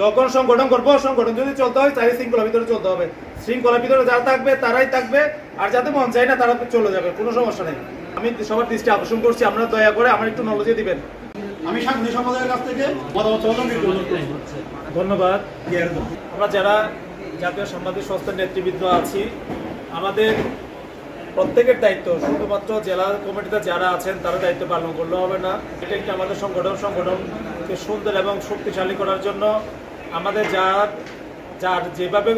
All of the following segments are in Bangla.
যখন সংগঠন করবো, সংগঠন যদি চলতে হয় তাই শৃঙ্খলার ভিতরে চলতে হবে। শৃঙ্খলার ভিতরে যারা থাকবে তারাই থাকবে, আর যাতে মন চায় না তারা চলে যাবে, কোনো সমস্যা নেই। আমি সবার দৃষ্টি আকর্ষণ করছি, আপনারা দয়া করে আমার একটু নলেজ দিবেন। আমি সাংবাদিক সম্পাদকের কাছ থেকে ধন্যবাদ। আমরা যারা জাতীয় সাংবাদিক সংস্থার নেতৃবৃন্দ আছি, আমাদের প্রত্যেকের দায়িত্ব, শুধুমাত্র জেলা কমিটিতে যারা আছেন তারা দায়িত্ব পালন করলে হবে না। এটা একটি আমাদের সংগঠনকে সুন্দর এবং শক্তিশালী করার জন্য আমাদের যার যেভাবে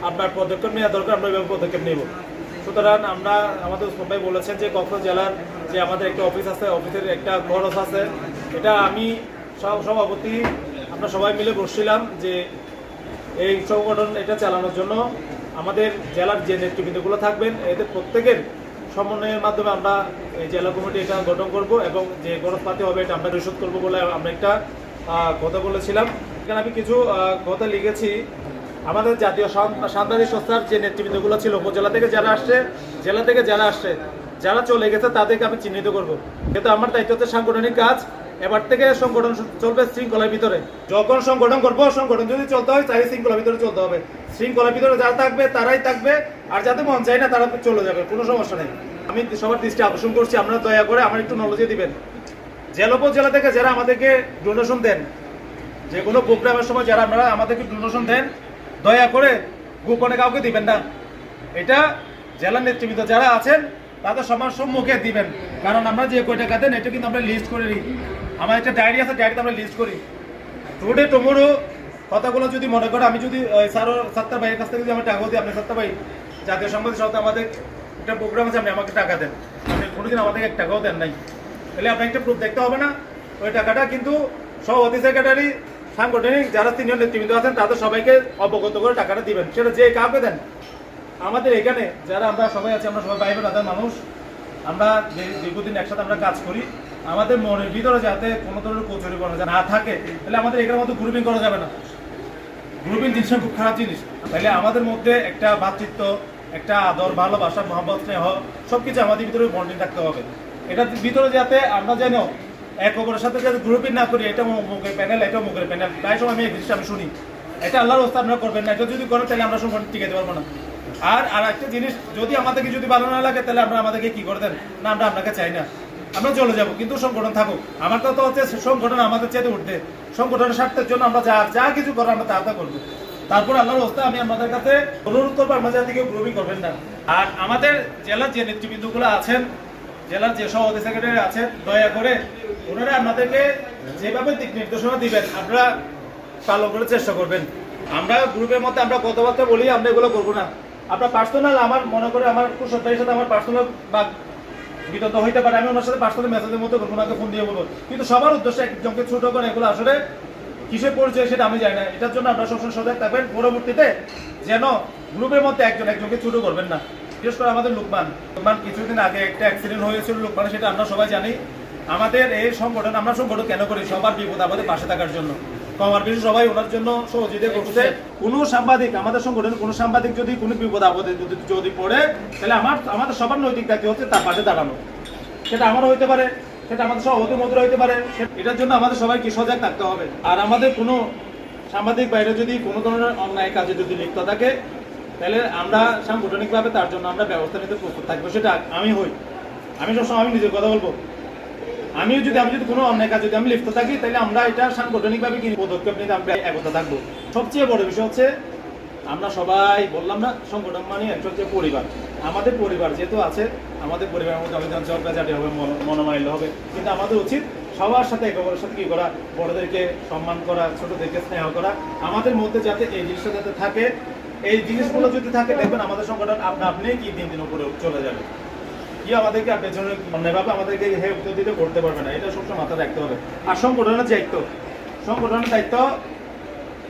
আপনার পদক্ষেপ নেওয়া দরকার আমরা ওইভাবে পদক্ষেপ নেব। সুতরাং আমরা আমাদের ওসমান ভাই বলেছেন যে কক্সবাজার জেলার যে আমাদের একটা অফিস আছে, অফিসের একটা খরচ আছে, এটা আমি সভাপতি আমরা সবাই মিলে বসছিলাম যে এই সংগঠন এটা চালানোর জন্য আমাদের জেলার যে নেতৃবৃন্দগুলো থাকবেন এদের প্রত্যেকের সমন্বয়ের মাধ্যমে আমরা এই জেলা কমিটি এটা গঠন করব এবং যে খরচপাতি হবে এটা আমরা পরিশোধ করবো বলে আমরা একটা কথা বলেছিলাম। এখানে আমি কিছু কথা লিখেছি। আমাদের জাতীয় সাংবাদিক সংস্থার যে নেতৃবৃন্দগুলো ছিল, উপজেলা থেকে যারা আসছে, জেলা থেকে যারা আসছে, যারা চলে গেছে তাদেরকে আমি চিহ্নিত করব। কিন্তু আমার দায়িত্ব হচ্ছে সাংগঠনিক কাজ। এবার থেকে সংগঠন চলবে শৃঙ্খলার ভিতরে। যখন সংগঠন করবো, সংগঠন যদি চলতে হয় তাই শৃঙ্খলার ভিতরে চলতে হবে। শৃঙ্খলার ভিতরে যারা থাকবে তারাই থাকবে, আর যাতে মন চায় না তারা চলে যাবে, কোনো সমস্যা নেই। আমি সবার দৃষ্টি আকর্ষণ করছি, আপনারা দয়া করে আমার একটু নলেজ দিবেন। জেলা উপজেলা থেকে যারা আমাদেরকে ডোনেশন দেন, যে কোনো প্রোগ্রামের সময় যারা আপনারা আমাদেরকে ডোনেশন দেন, দয়া করে গোপনে কাউকে দিবেন না। এটা জেলার নেতৃবৃন্দ যারা আছেন তাদের সবার সম্মুখে দিবেন, কারণ আমরা যে কয় টাকা দেন এটা কিন্তু আমরা লিস্ট করে নিই। আমার একটা ডায়েরি আছে, ডায়েরিতে আমরা লিস্ট করি। টুডে টুমোরো কথাগুলো যদি মনে করে আমি যদি সাত্তার ভাইয়ের কাছ থেকে যদি আমি টাকা দিই, আপনি সাত্তার ভাই জাতীয় সাংবাদিক সাথে আমাদের একটা প্রোগ্রাম আছে, আপনি আমাকে টাকা দেন, আপনি কোনোদিন আমাদেরকে এক টাকাও দেন নাই, তাহলে আপনাকে একটা প্রুফ দেখতে হবে না। ওই টাকাটা কিন্তু সভাপতি, সেক্রেটারি, সাংগঠনিক যারা সিনিয়র নেতৃবৃন্দ আছেন তাদের সবাইকে অবগত করে টাকাটা দিবেন, সেটা যে কাউকে দেন। আমাদের এখানে যারা আমরা সবাই আছি, আমরা সবাই ভাই বোন মানুষ, আমরা দীর্ঘদিন একসাথে আমরা কাজ করি। আমাদের মনের ভিতরে যাতে কোনো ধরনের কচুরি করা না থাকে, তাহলে আমাদের এখানের মধ্যে গ্রুপিং করা যাবে না। গ্রুপিং জিনিসটা খুব খারাপ জিনিস। তাহলে আমাদের মধ্যে একটা ভ্রাতৃত্ব, একটা আদর, ভালোবাসা, মহব্বত, স্নেহ সবকিছু আমাদের ভিতরে বন্ডিং থাকতে হবে। এটার ভিতরে যাতে আমরা যেন এক অপরের সাথে যাতে গ্রুপিং না করি, এটা মুখের প্যানেল, এটা মুখের প্যানেল, প্রায় সময় আমি এই জিনিসটা আমি শুনি। এটা আল্লাহর রাস্তায় আপনারা করবেন না। এটা যদি করেন তাহলে আমরা সংগঠন টিকাতে পারবো না। আর একটা জিনিস, যদি আমাদেরকে যদি ভালো না লাগে তাহলে আমরা আমাদেরকে কি করে দেন না, আমরা আপনাকে চাই না, আমরা চলে যাবো, কিন্তু সংগঠন থাকুক। আমার কথা হচ্ছে সংগঠন আমাদের চেয়ে উঠবে, সংগঠনের স্বার্থের জন্য আমরা যা কিছু করবো আমরা তা করবো। তারপর আল্লাহর রাস্তায় আমি আমাদের কাছে অনুরোধ করবো, আমরা যাতে কেউ গ্রুপিং করবেন না। আর আমাদের জেলার যে নেতৃবৃন্দগুলো আছেন, জেলার যে সভাপতি, সেক্রেটারি আছেন, দয়া করে ওনারা আপনাদেরকে যেভাবে দিক নির্দেশনা দিবেন আপনারা পালন করার চেষ্টা করবেন। আমরা গ্রুপের মধ্যে আমরা কথাবার্তা বলি, আমরা এগুলো করবো না। আপনার পার্সোনাল, আমার মনে করে আমার কুশল ভাইয়ের সাথে আমার পার্সোনাল বা বিতর্ক হইতে পারে, আমি ওনার সাথে পার্সোনাল মেসেজের মধ্যে ওনাকে ফোন দিয়ে বলবো, কিন্তু সবার উদ্দেশ্যে একজনকে ছোট করে এগুলো আসলে কিসের পরিচয় সেটা আমি জানি না। এটার জন্য আপনারা সবসময় সজাগ থাকবেন, পরবর্তীতে যেন গ্রুপের মধ্যে একজনকে ছোট করবেন না। বিশেষ করে আমাদের লোকমান কিছুদিন আগে একটা অ্যাক্সিডেন্ট হয়েছিল লোকমান, সেটা আমরা সবাই জানি। আমাদের এই সংগঠন, আমরা সংগঠন কেন করি? সবার বিপদ আমাদের পাশে থাকার জন্য। কমার বেশি সবাই ওনার জন্য সহযোগিতা করছে। কোনো সাংবাদিক, আমাদের সংগঠনের কোনো সাংবাদিক যদি কোনো বিপদ আপদে যদি পড়ে, তাহলে আমাদের সবার নৈতিক দায়িত্ব হচ্ছে তার পাশে দাঁড়ানো। সেটা আমারও হইতে পারে, সেটা আমাদের সভাপতির মধ্যে হইতে পারে। এটার জন্য আমাদের সবাইকে সজাগ থাকতে হবে। আর আমাদের কোনো সাংবাদিক বাইরে যদি কোনো ধরনের অন্যায় কাজে যদি লিপ্ত থাকে, তাহলে আমরা সাংগঠনিকভাবে তার জন্য আমরা ব্যবস্থা নিতে প্রস্তুত থাকবো। সেটা আমি সবসময় আমি নিজের কথা বলবো, আমি যদি কোনো অন্যায় কাজ যদি আমি লিপ্ত থাকি, তাহলে আমরা এটা সাংগঠনিকভাবে কি পদক্ষেপ নিতে আমরা একতা থাকবো। সবচেয়ে বড় বিষয় হচ্ছে আমরা সবাই বললাম না, সংগঠন মানে একটা হচ্ছে পরিবার। আমাদের পরিবার যেহেতু আছে, আমাদের পরিবারের মধ্যে অভিযান চর্চাটি হবে, মনোমালিন্য হবে, কিন্তু আমাদের উচিত সবার সাথে একেবারের সাথে কি করা, বড়দেরকে সম্মান করা, ছোটদেরকে স্নেহ করা। আমাদের মধ্যে যাতে এই জিনিসটা যাতে থাকে, এই জিনিসগুলো যদি থাকে, দেখবেন আমাদের সংগঠন আপনি কি দিন দিন উপরে চলে যাবে। কি আমাদেরকে পেছনে অন্যায়ভাবে আমাদেরকে উত্তর দিতে করতে পারবে না, এটা সবসময় মাথায় রাখতে হবে। আর সংগঠনের দায়িত্ব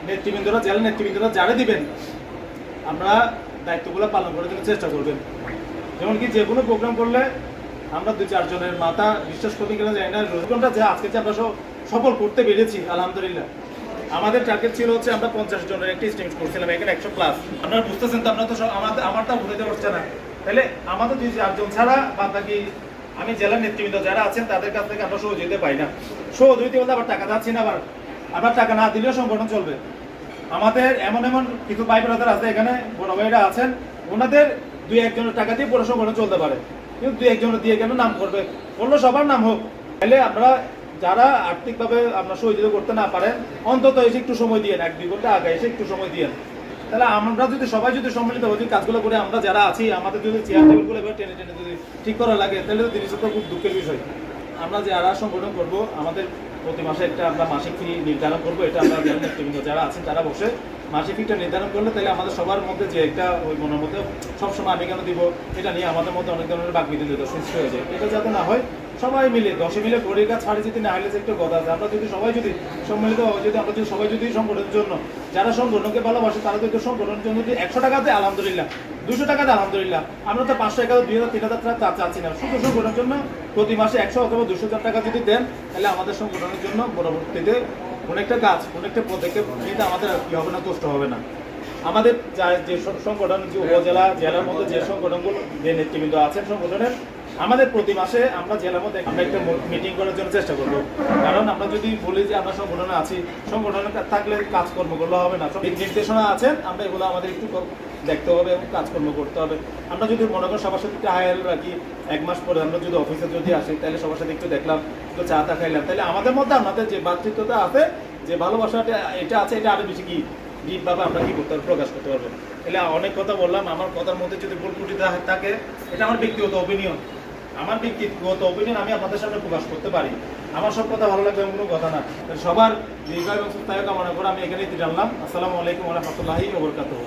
নেতৃবৃন্দরা, জেলা নেতৃবৃন্দরা যারা দিবেন, আমরা দায়িত্বগুলো পালন করার জন্য চেষ্টা করবেন। যেমন কি যে কোনো প্রোগ্রাম করলে আমরা 2-4 জনের মাথা বিশ্বাস করতে কিনা যায় না। রোজগণটা যে আজকে যে আমরা সফল করতে পেরেছি আলহামদুলিল্লাহ। আমাদের টার্গেট ছিল হচ্ছে আমরা 50 জনের একটা এস্টিমেট করছিলাম, এখানে 100+। আপনারা বুঝতেছেন তো, আপনারা তো আমারটা বুঝতে পারছে না। তাহলে আমাদের 2-4 জন ছাড়া বাদ বাকি আমি জেলার নেতৃবৃন্দ যারা আছেন তাদের কাছ থেকে আমরা সহযোগিতা পাই না। সহযোগিতা বলতে আবার টাকা যাচ্ছি না, আবার টাকা না দিলেও সংগঠন চলবে। আমাদের এমন এমন কিছু ভাই ব্রাদার আছে এখানে, বড় ভাইরা আছেন, ওনাদের দুই একজনের টাকা দিয়ে পুরো সংগঠন চলতে পারে, কিন্তু দুই একজনের দিয়ে কেন নাম করবে, বললো সবার নাম হোক। তাহলে আমরা যারা আর্থিকভাবে আমরা সহযোগিতা করতে না পারেন, অন্তত এসে একটু সময় দিয়ে 1-2 ঘন্টা আগে এসে একটু সময় দিয়ে, তাহলে আমরা যদি সবাই যদি সম্মিলিত হয়ে কাজগুলো করে, আমরা যারা আছি আমাদের যদি চেয়ার টেবিলগুলো এবার টেনে টেনে যদি ঠিক করা লাগে, তাহলে তো জিনিসটা খুব দুঃখের বিষয়। আমরা যারা সংগঠন করব, আমাদের প্রতি মাসে একটা আমরা মাসিক ফি নির্ধারণ করবো। এটা আমরা যারা নেতৃবৃন্দ যারা আছেন তারা বসে মাসিক ফিটা নির্ধারণ করলে, তাহলে আমাদের সবার মধ্যে যে একটা ওই মনের মধ্যে সবসময় আমি কেন দিব, এটা নিয়ে আমাদের মধ্যে অনেক ধরনের বাকবিতন্ডিত সৃষ্টি হয়ে যায়। এটা যাতে না হয়, সবাই মিলে 10 মিলে গড়ির কাজ ছাড়ি যদি না হলে যে একটা কথা আছে, আমরা যদি সবাই যদি সম্মিলিত যদি আমরা যদি সবাই যদি সংগঠনের জন্য যারা সংগঠনকে ভালোবাসে, তারা যদি সংগঠনের জন্য যদি 100 টাকাতে আলহামদুলিল্লাহ, 200 টাকাতে আলহামদুলিল্লাহ, আমরা তো 500, 1000, 2000, 3000 টাকা চাচ্ছি না। শুধু সংগঠনের জন্য প্রতি মাসে 100 অথবা 200 টাকা যদি দেন, তাহলে আমাদের সংগঠনের জন্য পরবর্তীতে অনেকটা কাজ, অনেকটা পদক্ষেপ নিতে আমাদের কি হবে না, কষ্ট হবে না। আমাদের যে সংগঠন, যে উপজেলা জেলার মধ্যে যে সংগঠনগুলো, যে নেতৃবৃন্দ আছেন সংগঠনের, আমাদের প্রতি মাসে আমরা জেলার মধ্যে আমরা একটা মিটিং করার জন্য চেষ্টা করবো। কারণ আমরা যদি বলি যে আমরা সংগঠনে আছি, সংগঠনে থাকলে কাজকর্ম করলে হবে না। সব নির্দেশনা আছেন, আমরা এগুলো আমাদের একটু দেখতে হবে এবং কাজকর্ম করতে হবে। আমরা যদি মনে করি সবার সাথে একটু হায়াল রাখি, 1 মাস পরে আমরা যদি অফিসে যদি আসি, তাহলে সবার সাথে একটু দেখলাম, একটু চা টা খাইলাম, তাহলে আমাদের মধ্যে আমাদের যে ভ্রাতৃত্বতা আছে, যে ভালোবাসাটা এটা আছে, এটা আরো বেশি কি ভাবে আমরা কি করতে পারবো, প্রকাশ করতে পারবো। তাহলে অনেক কথা বললাম, আমার কথার মধ্যে যদি ভুল ত্রুটি থাকে, এটা আমার ব্যক্তিগত অপিনিয়ন, আমার ব্যক্তিগত অপিনিয়ন আমি আপনাদের সামনে প্রকাশ করতে পারি। আমার সব কথা ভালো লাগবে এমন কোনো কথা না। সবার দীর্ঘায়ু এবং সুস্থায়ু কামনা করে আমি এখানেই জানলাম। আসসালামু আলাইকুম ওয়া রাহমাতুল্লাহি ওয়া বারাকাতুহু।